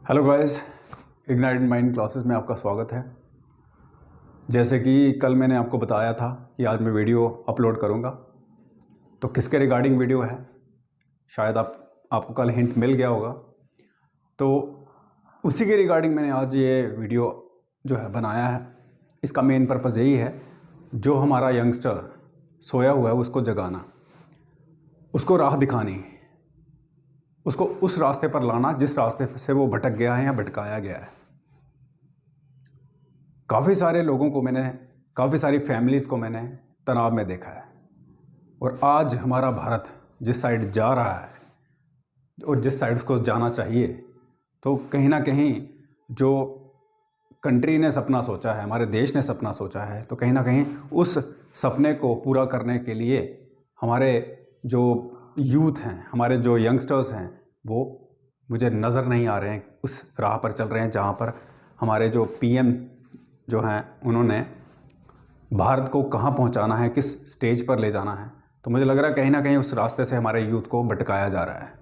Hello guys, ignite mind classes में आपका स्वागत है। जैसे कि कल मैंने आपको बताया था कि आज मैं वीडियो अपलोड करूंगा, तो किसके रिगार्डिंग वीडियो है शायद आपको कल हिंट मिल गया होगा। तो उसी के रिगार्डिंग मैंने आज ये वीडियो जो है बनाया है। इसका मेन पर्पज़ यही है, जो हमारा यंगस्टर सोया हुआ है उसको जगाना, उसको राह दिखानी, उसको उस रास्ते पर लाना जिस रास्ते से वो भटक गया है या भटकाया गया है। काफ़ी सारे लोगों को मैंने, काफ़ी सारी फैमिलीज़ को मैंने तनाव में देखा है। और आज हमारा भारत जिस साइड जा रहा है और जिस साइड उसको जाना चाहिए, तो कहीं ना कहीं जो कंट्री ने सपना सोचा है, हमारे देश ने सपना सोचा है, तो कहीं ना कहीं उस सपने को पूरा करने के लिए हमारे जो यूथ हैं, हमारे जो यंगस्टर्स हैं, वो मुझे नज़र नहीं आ रहे हैं उस राह पर चल रहे हैं जहाँ पर हमारे जो पीएम जो हैं उन्होंने भारत को कहाँ पहुँचाना है, किस स्टेज पर ले जाना है। तो मुझे लग रहा है कहीं ना कहीं उस रास्ते से हमारे यूथ को भटकाया जा रहा है।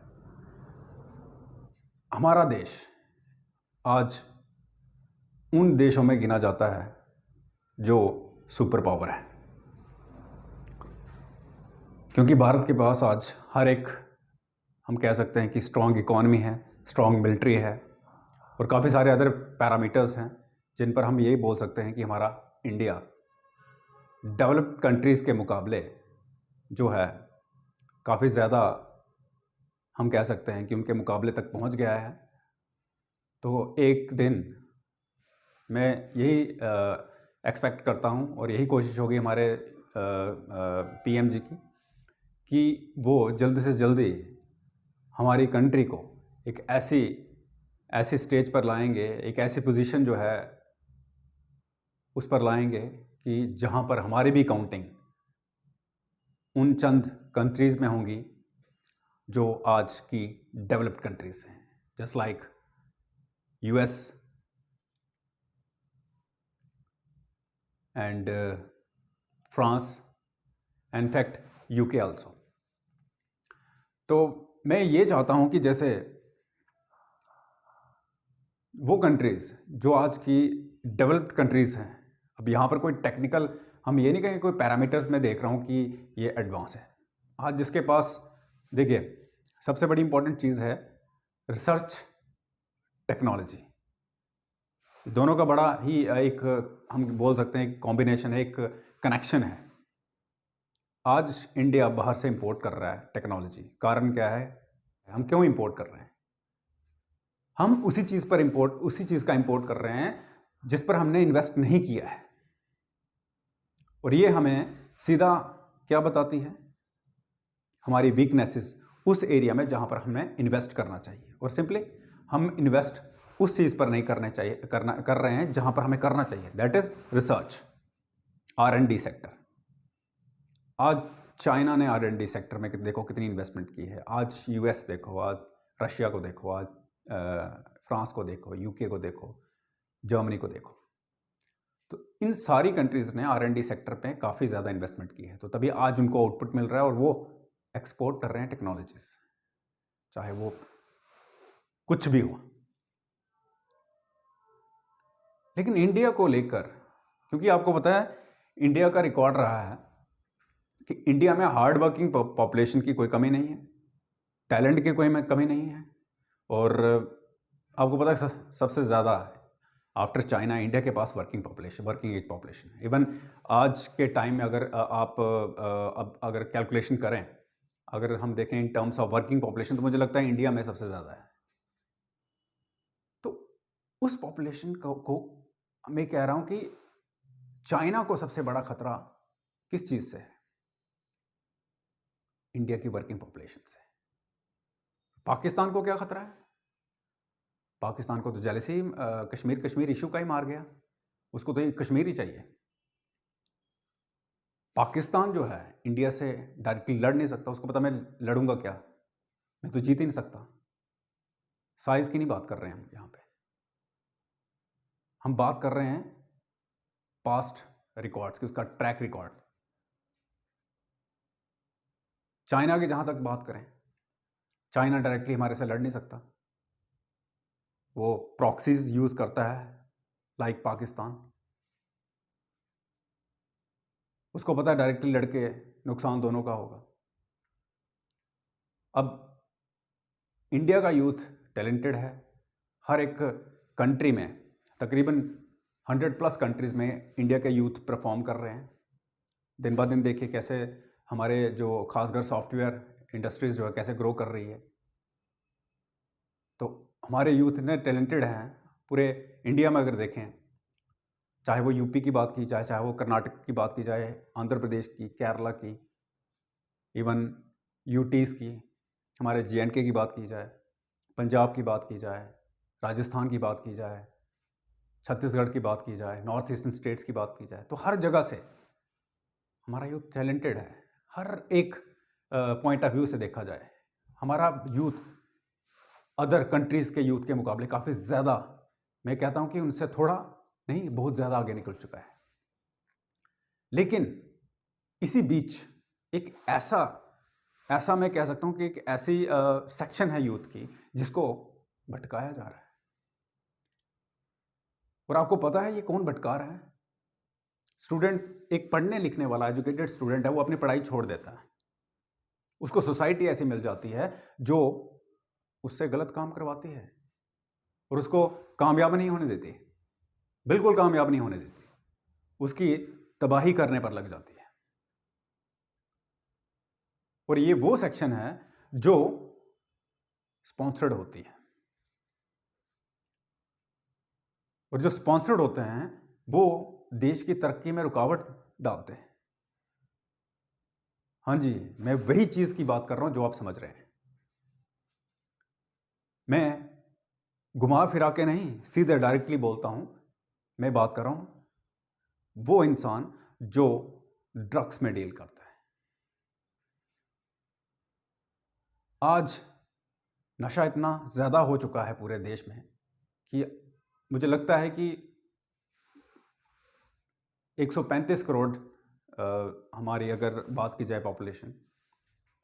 हमारा देश आज उन देशों में गिना जाता है जो सुपर पावर है, क्योंकि भारत के पास आज हर एक, हम कह सकते हैं कि स्ट्रॉन्ग इकॉनमी है, स्ट्रॉन्ग मिलिट्री है और काफ़ी सारे अदर पैरामीटर्स हैं जिन पर हम यही बोल सकते हैं कि हमारा इंडिया डेवलप्ड कंट्रीज़ के मुकाबले जो है काफ़ी ज़्यादा, हम कह सकते हैं कि उनके मुकाबले तक पहुंच गया है। तो एक दिन मैं यही एक्सपेक्ट करता हूं और यही कोशिश होगी हमारे पीएम जी की कि वो जल्दी से जल्दी हमारी कंट्री को एक ऐसी स्टेज पर लाएंगे, एक ऐसी पोजीशन जो है उस पर लाएंगे कि जहां पर हमारी भी काउंटिंग उन चंद कंट्रीज़ में होंगी जो आज की डेवलप्ड कंट्रीज़ हैं, just like US and France, in fact UK also. तो मैं ये चाहता हूं कि जैसे वो कंट्रीज़ जो आज की डेवलप्ड कंट्रीज़ हैं, अब यहाँ पर कोई टेक्निकल, हम ये नहीं कहेंगे कोई पैरामीटर्स में देख रहा हूँ कि ये एडवांस है। आज जिसके पास, देखिए, सबसे बड़ी इंपॉर्टेंट चीज़ है रिसर्च टेक्नोलॉजी, दोनों का बड़ा ही एक, हम बोल सकते हैं, एक कॉम्बिनेशन है, एक कनेक्शन है। आज इंडिया बाहर से इंपोर्ट कर रहा है टेक्नोलॉजी। कारण क्या है, हम क्यों इंपोर्ट कर रहे हैं? हम उसी चीज़ का इंपोर्ट कर रहे हैं जिस पर हमने इन्वेस्ट नहीं किया है। और ये हमें सीधा क्या बताती है, हमारी वीकनेसेस उस एरिया में जहां पर हमें इन्वेस्ट करना चाहिए। और सिंपली हम इन्वेस्ट उस चीज़ पर नहीं कर रहे हैं जहां पर हमें करना चाहिए, that is research, R&D sector. आज चाइना ने R&D सेक्टर में देखो कितनी इन्वेस्टमेंट की है। आज यूएस देखो, आज रशिया को देखो, आज फ्रांस को देखो, यूके को देखो, जर्मनी को देखो। तो इन सारी कंट्रीज़ ने R&D सेक्टर पे काफ़ी ज़्यादा इन्वेस्टमेंट की है, तो तभी आज उनको आउटपुट मिल रहा है और वो एक्सपोर्ट कर रहे हैं टेक्नोलॉजीज, चाहे वो कुछ भी हो। लेकिन इंडिया को लेकर, क्योंकि आपको पता है इंडिया का रिकॉर्ड रहा है कि इंडिया में हार्ड वर्किंग पॉपुलेशन की कोई कमी नहीं है, टैलेंट की कोई कमी नहीं है। और आपको पता है सबसे ज़्यादा आफ्टर चाइना इंडिया के पास वर्किंग एज पॉपुलेशन है। इवन आज के टाइम में अगर आप अब अगर कैलकुलेशन करें, अगर हम देखें in terms of working population, तो मुझे लगता है इंडिया में सबसे ज़्यादा है। तो उस पॉपुलेशन को मैं कह रहा हूं कि चाइना को सबसे बड़ा खतरा किस चीज़ से है? इंडिया की वर्किंग पॉपुलेशन से। पाकिस्तान को क्या खतरा है? पाकिस्तान को तो जेलसी कश्मीर इशू का ही मार गया, उसको तो ये कश्मीर ही चाहिए। पाकिस्तान जो है इंडिया से डायरेक्टली लड़ नहीं सकता, उसको पता मैं लड़ूंगा क्या, मैं तो जीत ही नहीं सकता। साइज की नहीं बात कर रहे हैं हम यहाँ पे, हम बात कर रहे हैं पास्ट रिकॉर्ड्स की, उसका ट्रैक रिकॉर्ड। चाइना की जहां तक बात करें, चाइना डायरेक्टली हमारे से लड़ नहीं सकता। वो प्रॉक्सीज यूज़ करता है, लाइक पाकिस्तान। उसको पता है डायरेक्टली लड़के नुकसान दोनों का होगा। अब इंडिया का यूथ टैलेंटेड है। हर एक कंट्री में तकरीबन 100+ कंट्रीज़ में इंडिया के यूथ परफॉर्म कर रहे हैं। दिन ब दिन देखिए कैसे हमारे जो खासकर सॉफ्टवेयर इंडस्ट्रीज़ जो है कैसे ग्रो कर रही है। तो हमारे यूथ इतने टैलेंटेड हैं पूरे इंडिया में। अगर देखें, चाहे वो यूपी की बात की जाए, चाहे वो कर्नाटक की बात की जाए, आंध्र प्रदेश की, केरला की, इवन यूटीज़ की, हमारे JNK की बात की जाए, पंजाब की बात की जाए, राजस्थान की बात की जाए, छत्तीसगढ़ की बात की जाए, नॉर्थ ईस्टर्न स्टेट्स की बात की जाए, तो हर जगह से हमारा यूथ टैलेंटेड है। हर एक पॉइंट ऑफ व्यू से देखा जाए हमारा यूथ अदर कंट्रीज़ के यूथ के मुकाबले काफ़ी ज़्यादा, मैं कहता हूँ कि उनसे थोड़ा नहीं, बहुत ज़्यादा आगे निकल चुका है। लेकिन इसी बीच एक ऐसा मैं कह सकता हूँ कि एक ऐसी सेक्शन है यूथ की जिसको भटकाया जा रहा है। और आपको पता है ये कौन भटका रहा है? स्टूडेंट, एक पढ़ने लिखने वाला एजुकेटेड स्टूडेंट है, वो अपनी पढ़ाई छोड़ देता है। उसको सोसाइटी ऐसी मिल जाती है जो उससे गलत काम करवाती है और उसको कामयाब नहीं होने देती, बिल्कुल कामयाब नहीं होने देती, उसकी तबाही करने पर लग जाती है। और ये वो सेक्शन है जो स्पॉन्सर्ड होती है, और जो स्पॉन्सर्ड होते हैं वो देश की तरक्की में रुकावट डालते हैं। हाँ जी, मैं वही चीज़ की बात कर रहा हूं जो आप समझ रहे हैं। मैं घुमा फिरा के नहीं, सीधे डायरेक्टली बोलता हूं। मैं बात कर रहा हूं वो इंसान जो ड्रग्स में डील करता है। आज नशा इतना ज़्यादा हो चुका है पूरे देश में कि मुझे लगता है कि 135 करोड़ हमारी अगर बात की जाए पॉपुलेशन,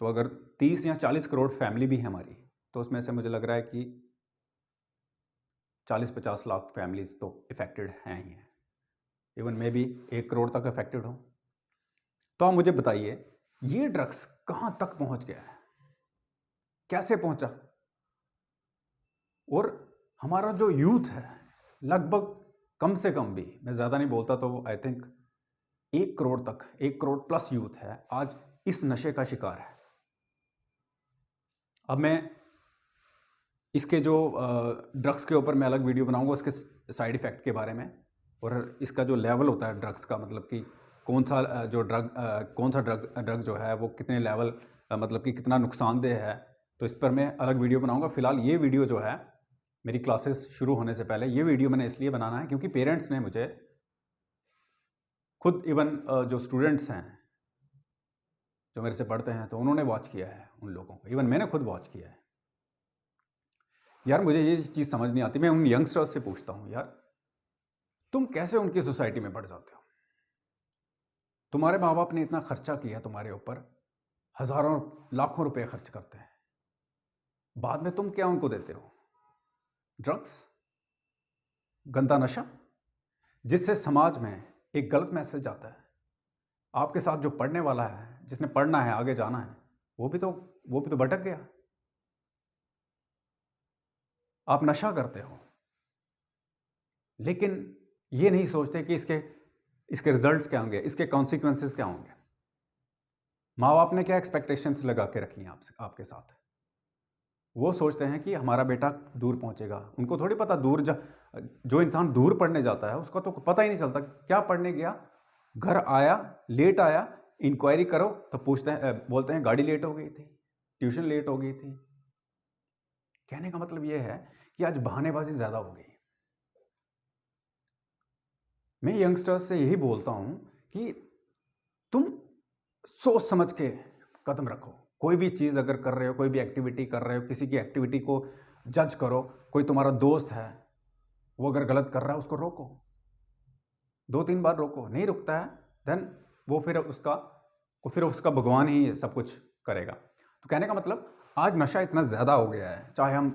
तो अगर 30 या 40 करोड़ फैमिली भी है हमारी, तो उसमें से मुझे लग रहा है कि 40-50 लाख फैमिलीज तो इफ़ेक्टेड हैं ही हैं। इवन मे बी 1 करोड़ तक इफ़ेक्टेड हो। तो आप मुझे बताइए ये ड्रग्स कहाँ तक पहुँच गया है, कैसे पहुँचा? और हमारा जो यूथ है लगभग, कम से कम भी, मैं ज़्यादा नहीं बोलता, तो आई थिंक 1 करोड़ तक, 1 करोड़ प्लस यूथ है आज इस नशे का शिकार है। अब मैं इसके जो ड्रग्स के ऊपर मैं अलग वीडियो बनाऊंगा, उसके साइड इफ़ेक्ट के बारे में, और इसका जो लेवल होता है ड्रग्स का, मतलब कि कौन सा ड्रग जो है वो कितने लेवल, मतलब कि कितना नुकसानदेह है, तो इस पर मैं अलग वीडियो बनाऊंगा। फ़िलहाल ये वीडियो जो है, मेरी क्लासेस शुरू होने से पहले ये वीडियो मैंने इसलिए बनाना है क्योंकि पेरेंट्स ने मुझे खुद, इवन जो स्टूडेंट्स हैं जो मेरे से पढ़ते हैं, तो उन्होंने वॉच किया है उन लोगों को, इवन मैंने खुद वॉच किया है। यार मुझे ये चीज़ समझ नहीं आती। मैं उन यंगस्टर्स से पूछता हूँ, यार तुम कैसे उनकी सोसाइटी में बढ़ जाते हो? तुम्हारे माँ बाप ने इतना खर्चा किया तुम्हारे ऊपर, हज़ारों लाखों रुपए खर्च करते हैं, बाद में तुम क्या उनको देते हो? ड्रग्स, गंदा नशा, जिससे समाज में एक गलत मैसेज आता है। आपके साथ जो पढ़ने वाला है, जिसने पढ़ना है, आगे जाना है, वो भी तो भटक गया। आप नशा करते हो, लेकिन ये नहीं सोचते कि इसके रिजल्ट्स क्या होंगे, इसके कॉन्सिक्वेंसेस क्या होंगे। माँ बाप ने क्या एक्सपेक्टेशंस लगा के रखी हैं आपके साथ? वो सोचते हैं कि हमारा बेटा दूर पहुंचेगा। उनको थोड़ी पता जो इंसान दूर पढ़ने जाता है उसका तो पता ही नहीं चलता क्या पढ़ने गया, घर आया, लेट आया, इंक्वायरी करो तो बोलते हैं गाड़ी लेट हो गई थी, ट्यूशन लेट हो गई थी। कहने का मतलब ये है कि आज बहानेबाजी ज़्यादा हो गई। मैं यंगस्टर्स से यही बोलता हूं कि तुम सोच समझ के कदम रखो। कोई भी चीज़ अगर कर रहे हो, कोई भी एक्टिविटी कर रहे हो, किसी की एक्टिविटी को जज करो। कोई तुम्हारा दोस्त है, वो अगर गलत कर रहा है उसको रोको, 2-3 बार रोको, नहीं रुकता है देन वो फिर उसका भगवान ही सब कुछ करेगा। तो कहने का मतलब आज नशा इतना ज़्यादा हो गया है, चाहे हम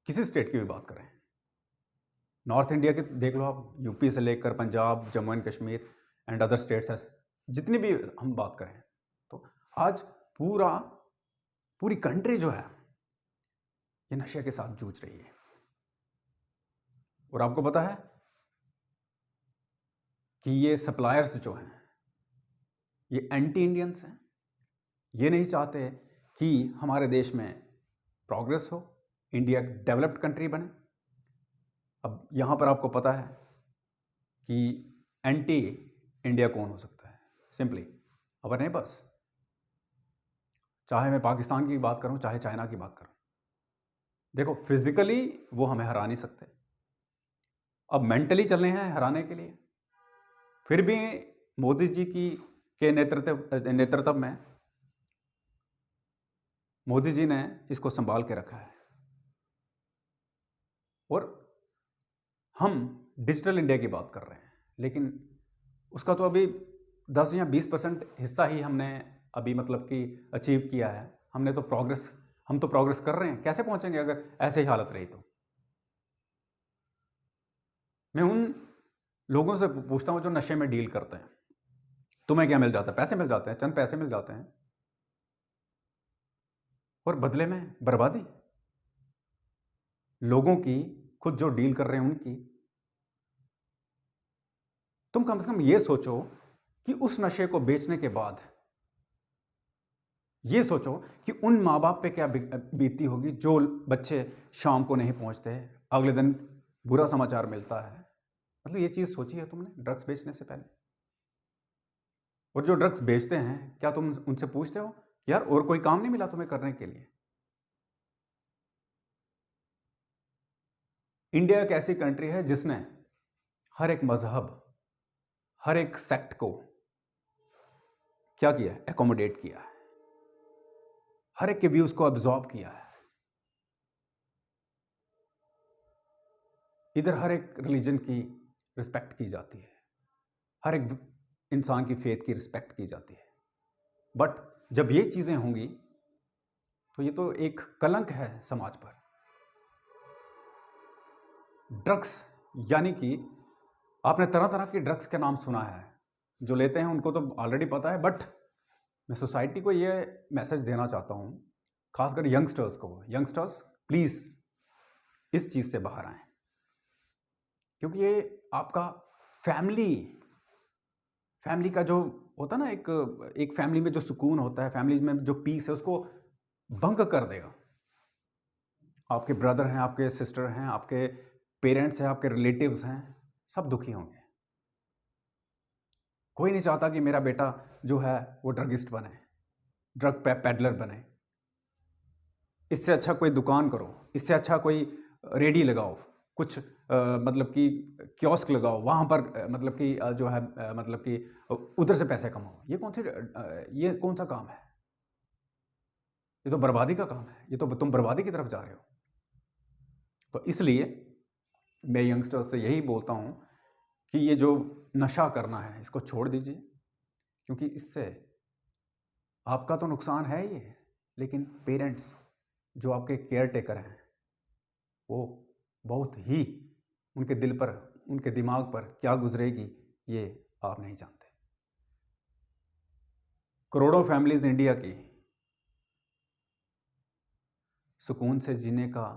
किसी स्टेट की भी बात करें, नॉर्थ इंडिया के देख लो आप, यूपी से लेकर Punjab, Jammu and Kashmir and other states है, जितनी भी हम बात करें, तो आज पूरी कंट्री जो है ये नशे के साथ जूझ रही है। और आपको पता है कि ये सप्लायर्स जो हैं ये एंटी इंडियंस हैं, ये नहीं चाहते कि हमारे देश में प्रोग्रेस हो, इंडिया डेवलप्ड कंट्री बने। अब यहाँ पर आपको पता है कि एंटी इंडिया कौन हो सकता है? सिंपली अवर नेबर्स। चाहे मैं पाकिस्तान की बात करूँ, चाहे चाइना की बात करूँ, देखो फिजिकली वो हमें हरा नहीं सकते, अब मेंटली चल रहे हैं हराने के लिए। फिर भी मोदी जी के नेतृत्व में मोदी जी ने इसको संभाल के रखा है। और हम डिजिटल इंडिया की बात कर रहे हैं, लेकिन उसका तो अभी 10 या 20% हिस्सा ही हमने अभी मतलब कि अचीव किया है। हम तो प्रोग्रेस कर रहे हैं। कैसे पहुंचेंगे अगर ऐसे ही हालत रही तो? मैं उन लोगों से पूछता हूं जो नशे में डील करते हैं, तुम्हें क्या मिल जाता है? पैसे मिल जाते हैं, चंद पैसे मिल जाते हैं, और बदले में बर्बादी लोगों की, खुद जो डील कर रहे हैं उनकी। तुम कम से कम ये सोचो कि उस नशे को बेचने के बाद ये सोचो कि उन माँ बाप पे क्या बीतती होगी जो बच्चे शाम को नहीं पहुंचते, अगले दिन बुरा समाचार मिलता है। मतलब ये चीज़ सोची है तुमने ड्रग्स बेचने से पहले? और जो ड्रग्स बेचते हैं, क्या तुम उनसे पूछते हो यार और कोई काम नहीं मिला तुम्हें करने के लिए? इंडिया एक ऐसी कंट्री है जिसने हर एक मजहब, हर एक सेक्ट को क्या किया है? एकोमोडेट किया है, हर एक के व्यूज को अब्जॉर्ब किया है। इधर हर एक रिलीजन की रिस्पेक्ट की जाती है, हर एक इंसान की फेथ की रिस्पेक्ट की जाती है। बट जब ये चीजें होंगी तो ये तो एक कलंक है समाज पर। ड्रग्स यानी कि आपने तरह तरह के ड्रग्स के नाम सुना है, जो लेते हैं उनको तो ऑलरेडी पता है, बट मैं सोसाइटी को ये मैसेज देना चाहता हूँ, खासकर यंगस्टर्स को, यंगस्टर्स प्लीज़ इस चीज़ से बाहर आएं, क्योंकि ये आपका फैमिली का जो होता है ना, एक फैमिली में जो सुकून होता है, फैमिली में जो पीस है, उसको भंग कर देगा। आपके ब्रदर हैं, आपके सिस्टर हैं, आपके पेरेंट्स हैं, आपके रिलेटिव्स हैं, सब दुखी होंगे। कोई नहीं चाहता कि मेरा बेटा जो है वो ड्रगिस्ट बने, ड्रग पेडलर बने। इससे अच्छा कोई दुकान करो, इससे अच्छा कोई रेडी लगाओ, कुछ मतलब कि कियोस्क लगाओ, वहाँ पर मतलब कि जो है मतलब कि उधर से पैसे कमाओ। ये कौन सा काम है? ये तो बर्बादी का काम है, ये तो तुम बर्बादी की तरफ जा रहे हो। तो इसलिए मैं यंगस्टर्स से यही बोलता हूँ कि ये जो नशा करना है इसको छोड़ दीजिए, क्योंकि इससे आपका तो नुकसान है ही है, लेकिन पेरेंट्स जो आपके केयर टेकर हैं वो बहुत ही, उनके दिल पर, उनके दिमाग पर क्या गुजरेगी ये आप नहीं जानते। करोड़ों फैमिलीज इंडिया की सुकून से जीने का,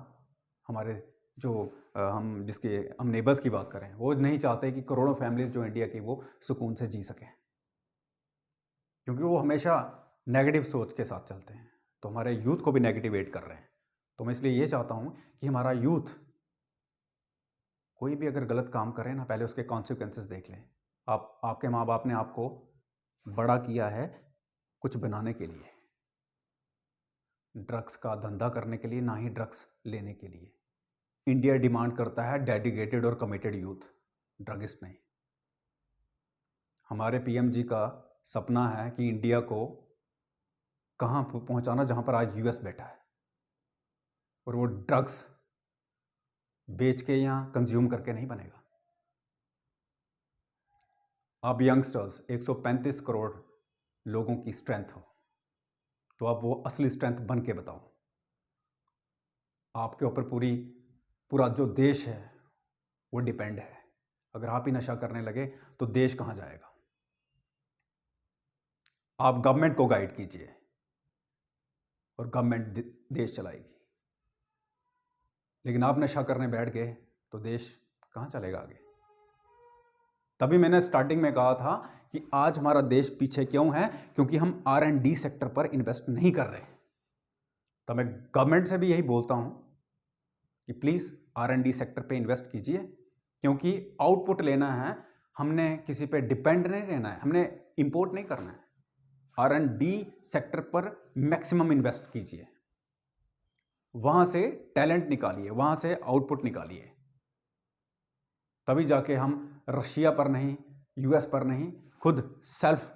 हमारे जो हम नेबर्स की बात करें, वो नहीं चाहते कि करोड़ों फैमिलीज जो इंडिया की वो सुकून से जी सकें, क्योंकि वो हमेशा नेगेटिव सोच के साथ चलते हैं, तो हमारे यूथ को भी नेगेटिवेट कर रहे हैं। तो मैं इसलिए ये चाहता हूँ कि हमारा यूथ कोई भी अगर गलत काम करे ना, पहले उसके कॉन्सिक्वेंसेस देख लें। आपके माँ बाप ने आपको बड़ा किया है कुछ बनाने के लिए, ड्रग्स का धंधा करने के लिए, ना ही ड्रग्स लेने के लिए। इंडिया डिमांड करता है डेडिकेटेड और कमिटेड यूथ, ड्रगिस्ट नहीं। हमारे पीएम जी का सपना है कि इंडिया को कहाँ पहुंचाना जहां पर आज यूएस बैठा है, और वो ड्रग्स बेच के या कंज्यूम करके नहीं बनेगा। आप यंगस्टर्स 135 करोड़ लोगों की स्ट्रेंथ हो, तो आप वो असली स्ट्रेंथ बन के बताओ। आपके ऊपर पूरा जो देश है वो डिपेंड है। अगर आप ही नशा करने लगे तो देश कहाँ जाएगा? आप गवर्नमेंट को गाइड कीजिए और गवर्नमेंट देश चलाएगी। लेकिन आप नशा करने बैठ गए तो देश कहाँ चलेगा आगे? तभी मैंने स्टार्टिंग में कहा था कि आज हमारा देश पीछे क्यों है, क्योंकि हम R&D सेक्टर पर इन्वेस्ट नहीं कर रहे। तो मैं गवर्नमेंट से भी यही बोलता हूं कि प्लीज़ R&D सेक्टर पे इन्वेस्ट कीजिए, क्योंकि आउटपुट लेना है, हमने किसी पे डिपेंड नहीं रहना है, हमने इंपोर्ट नहीं करना है। R&D सेक्टर पर मैक्सिमम इन्वेस्ट कीजिए, वहां से टैलेंट निकालिए, वहां से आउटपुट निकालिए, तभी जाके हम रशिया पर नहीं, US पर नहीं, खुद सेल्फ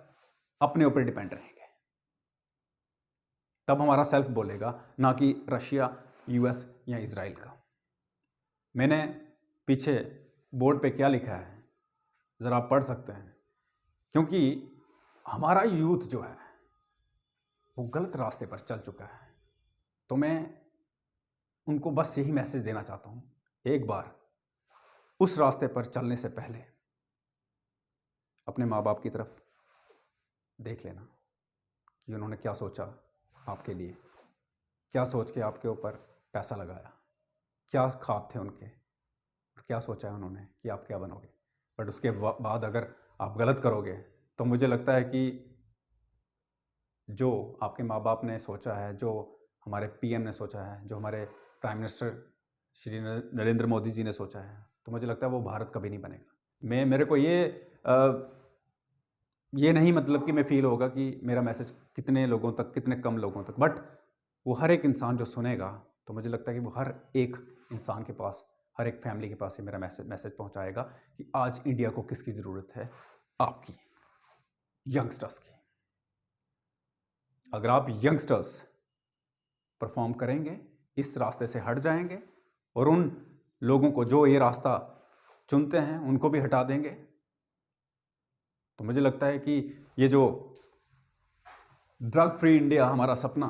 अपने ऊपर डिपेंड रहेंगे। तब हमारा सेल्फ बोलेगा, ना कि रशिया, US या इजराइल का। मैंने पीछे बोर्ड पे क्या लिखा है ज़रा आप पढ़ सकते हैं, क्योंकि हमारा यूथ जो है वो गलत रास्ते पर चल चुका है। तो मैं उनको बस यही मैसेज देना चाहता हूँ, एक बार उस रास्ते पर चलने से पहले अपने माँ बाप की तरफ देख लेना कि उन्होंने क्या सोचा आपके लिए, क्या सोच के आपके ऊपर पैसा लगाया, क्या ख्वाब थे उनके और क्या सोचा है उन्होंने कि आप क्या बनोगे। बट उसके बाद अगर आप गलत करोगे तो मुझे लगता है कि जो आपके माँ बाप ने सोचा है, जो हमारे PM ने सोचा है, जो हमारे प्राइम मिनिस्टर श्री नरेंद्र मोदी जी ने सोचा है, तो मुझे लगता है वो भारत कभी नहीं बनेगा। मेरे को ये नहीं मतलब कि मैं फील होगा कि मेरा मैसेज कितने लोगों तक, कितने कम लोगों तक, बट वो हर एक इंसान जो सुनेगा तो मुझे लगता है कि वो हर एक इंसान के पास, हर एक फैमिली के पास ये मेरा मैसेज पहुंचाएगा कि आज इंडिया को किसकी ज़रूरत है? आपकी, यंगस्टर्स की। अगर आप यंगस्टर्स परफॉर्म करेंगे, इस रास्ते से हट जाएंगे और उन लोगों को जो ये रास्ता चुनते हैं उनको भी हटा देंगे, तो मुझे लगता है कि ये जो ड्रग फ्री इंडिया हमारा सपना,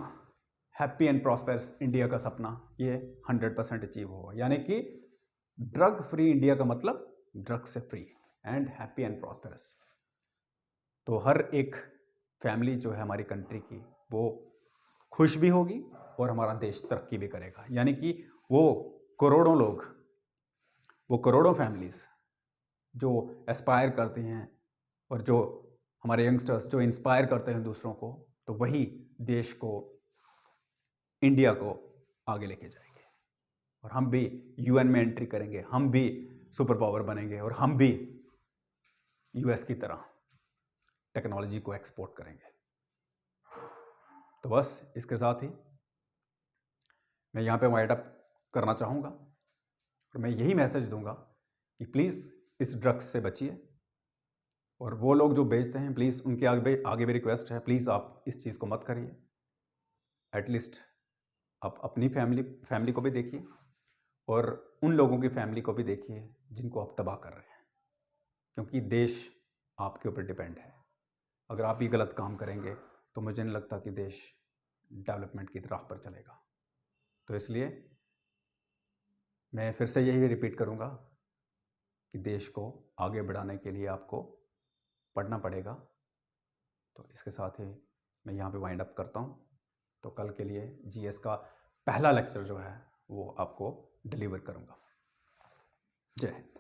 हैप्पी एंड प्रॉस्पेरस इंडिया का सपना, ये 100% अचीव होगा। यानी कि ड्रग फ्री इंडिया का मतलब ड्रग से free and happy and prosperous. तो हर एक फैमिली जो है हमारी कंट्री की, वो खुश भी होगी और हमारा देश तरक्की भी करेगा। यानी कि वो करोड़ों लोग, वो करोड़ों फैमिलीज जो एस्पायर करती हैं और जो हमारे यंगस्टर्स जो इंस्पायर करते हैं दूसरों को, तो वही देश को, इंडिया को आगे लेके जाएंगे और हम भी UN में एंट्री करेंगे, हम भी सुपर पावर बनेंगे और हम भी US की तरह टेक्नोलॉजी को एक्सपोर्ट करेंगे। तो बस इसके साथ ही मैं यहाँ पे वाइंड अप करना चाहूँगा और मैं यही मैसेज दूंगा कि प्लीज़ इस ड्रग्स से बचिए, और वो लोग जो बेचते हैं प्लीज़ उनके आगे भी रिक्वेस्ट है, प्लीज़ आप इस चीज़ को मत करिए। एटलीस्ट आप अपनी फैमिली को भी देखिए और उन लोगों की फैमिली को भी देखिए जिनको आप तबाह कर रहे हैं, क्योंकि देश आपके ऊपर डिपेंड है। अगर आप ये गलत काम करेंगे तो मुझे नहीं लगता कि देश डेवलपमेंट की राह पर चलेगा। तो इसलिए मैं फिर से यही रिपीट करूँगा कि देश को आगे बढ़ाने के लिए आपको पढ़ना पड़ेगा। तो इसके साथ ही मैं यहाँ पे वाइंड अप करता हूँ। तो कल के लिए GS का पहला लेक्चर जो है वो आपको डिलीवर करूँगा। जय हिंद।